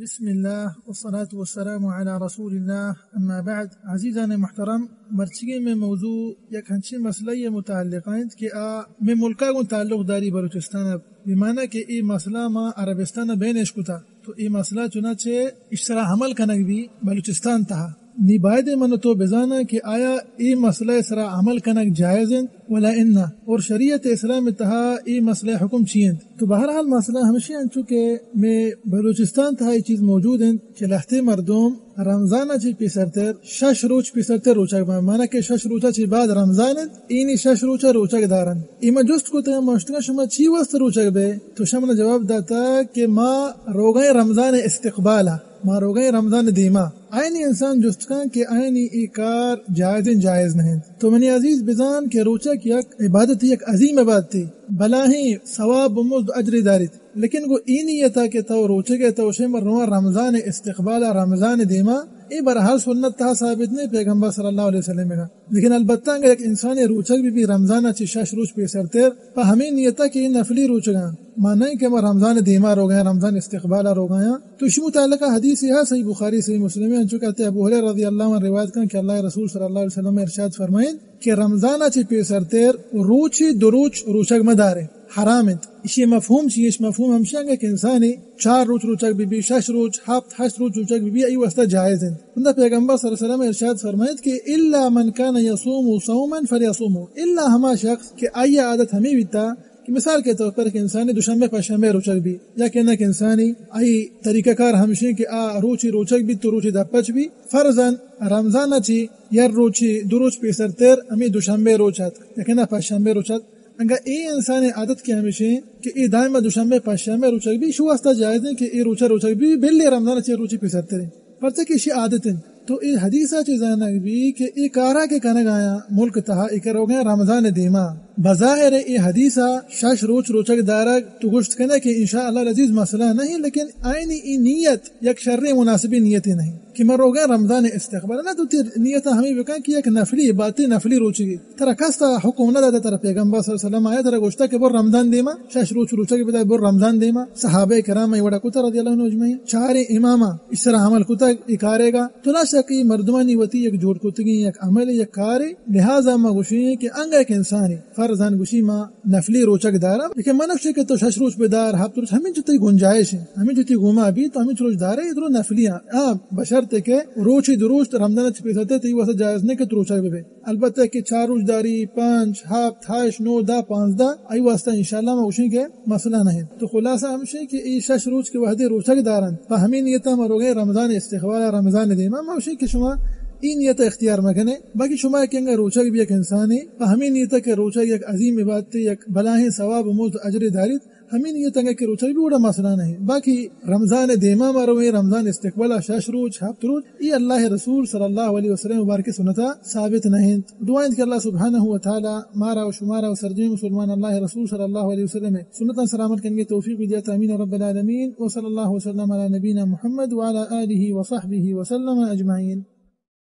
بسم الله والصلاة والسلام على رسول الله اما بعد. عزیزان محترم، مرچگی میں موضوع یک ہنچی مسئلہ یہ متعلق ہیں کہ میں ملکہ کو تعلق داری بلوچستان بمعنی کہ ای مسئلہ ما عربستان بینش کتا تو ای مسئلہ چنانچہ اشترا حمل کنک بھی بلوچستان تھا نی باید من تو بزانا کہ آیا ای مسئلہ اسرا عمل کنک جائز ہیں ولا انہ اور شریعت اسلام تہا ای مسئلہ حکم چین. تو بہرحال مسئلہ ہمیشہ انچو کہ میں بلوچستان تہا یہ چیز موجود ہیں کہ لہتے مردم رمضان چی پیسرتر شش روچ پیسرتر روچک مانا کہ شش روچا چی بعد رمضان اینی شش روچا روچک دارن. ایما جست کو تے مشتگا شما چی وست روچک بے تو شما نے جواب داتا کہ ما روگئے رمضان استقبالا ما روگئے رمضان دیما آئینی انسان جست کن کہ آئینی ای کار جائز نہیں. تو منی عزیز بزان کہ روچک یک عبادت یک عظیم عبادت تھی بلاہی ثواب و مزد اجر دارت لیکن وہ ای نہیں تھا کہ تو روچک تو شمر رمضان استقبال رمضان دیما ای برحال سنت تھا ثابت نہیں پیغمبر صلی اللہ علیہ وسلم کا. لیکن البتہ اگر ایک انسان روچک بھی رمضان چی شش روچ پیسرتر پا ہمیں نیتا کہ نفلی روچگاں مانا کہ میں رمضان دیما رو گیا رمضان استقبال رو گیا. تو اسی متعلقہ حدیث ہے صحیح بخاری صحیح مسلم ہے چونکہ ابو ہریرہ رضی اللہ عنہ روایت کریں کہ اللہ رسول صلی اللہ علیہ وسلم ارشاد فرمائیں کہ رمضان چی پیسرتر روچی دروچ روچک مدارے حرام ہے. اسی مفہوم چی اس مفہوم ہمشہ ہے کہ انسانی 4 روچ روچک بھی 6 روچ 7 روچ روچک بھی ای واسطہ جائز ہیں. اندہ پیغمبر صلی اللہ علیہ وسلم ارشاد فرمائے کہ الا من کان یصوم صوما فلیصوم الا ہما شخص کہ آئی عادت ہمیں بیتا کہ مثال کے طور پر کہ انسانی دوشنبے پنجشنبے روچک بھی یا کہنا کہ انسانی آئی طریقہ کار ہمشہ کہ روچی روچک بھی تو روچی دپچ بھی فرضاً رمضان چی یا روچی دروچ پیسرتر ہمیں دوشنبے روچات یا کہنا پنجشنبے روچات انگا ای انسان عادت کی ہمیشہ کہ ای دائما دوشنبے پنجشنبے روچک بھی شو واسطہ جائز ہے کہ ای روچک بھی بلی رمضان چی روچی پیسرتر ہیں پرچہ کہ اسی عادت ہیں. تو ای حدیثہ چیزانا بھی کہ ای کارا کے کنگ آیا ملک تہا ای کرو گیا رمضان دیما بظاہر ای حدیثہ شش روچک دارک تو گشت کنے کہ انشاءاللہ العزیز مسئلہ نہیں لیکن آئینی ای نیت یک شر مناسبی نیتی نہیں کہ میں رو گیا رمضان استقبال نہ تو تیر نیتہ ہمیں بکن کہ یک نفلی باتی نفلی روچگی ترہ کستا حکم نہ داتا ترہ پیغمبر صلی اللہ علیہ وسلم آیا ترہ گوشتا کہ بر رمضان دیما شش روچک بدای بر رمضان دیما صحابہ کرام ایوڑا کتا رضی اللہ عنہ اجمعین چار امامہ اس طرح عمل کتا اکارے گا تو نہ شکی مردمانی وتی یک جوڑ کتگی یک عمل یک کاری لہذا ما گوشی ہے کہ انگا ایک انسانی فرضان گوشی ما نفلی روچک دارا لیکن منفشی کہ تو شش روچ بدار ہفت روچ ہمیں جتی گنجائش ہے ہمیں جتی گھوما بھی تو ہمیں روچ دارے ادھر نفلیاں بشرط کہ روچی دروچ رمضان چھ پیساتے تو یہ واسطہ جائز نہیں کہ تو روچک بے البتہ کہ 4 روچ داری 5 7 8 9 10 15 ای واسطہ انشاءاللہ ما گوشی کہ مسئلہ نہیں. تو خلاصہ ہمشی کہ ای شش روچ کے وحدی روچک دارن پا ہمیں نیتا مرو گئے رمضان استقبال رمضان دیما ما گوشی کہ شما این نیت اختیار مکنے باقی شما کہنگا روچک بھی ایک انسانی ہمیں نیتا کہ روچک ایک عظیم عبادت یک بلاہیں ثواب و مزد اجر دارید ہمیں نیت ہے کہ روچک بھی بڑا مسئلہ نہیں. باقی رمضان دیما مروے رمضان استقبال شش روچ ہفت روچ یہ اللہ رسول صلی اللہ علیہ وسلم مبارک سنتا ثابت نہیں. دعائیں کہ اللہ سبحانہ و تعالی مارا و شمارا و سرجمی مسلمان اللہ رسول صلی اللہ علیہ وسلم سنتا سلامت کرنے توفیق دیتا امین رب العالمین و صلی اللہ وسلم علی نبینا محمد وعلی آلہ و صحبہ وسلم اجمعین.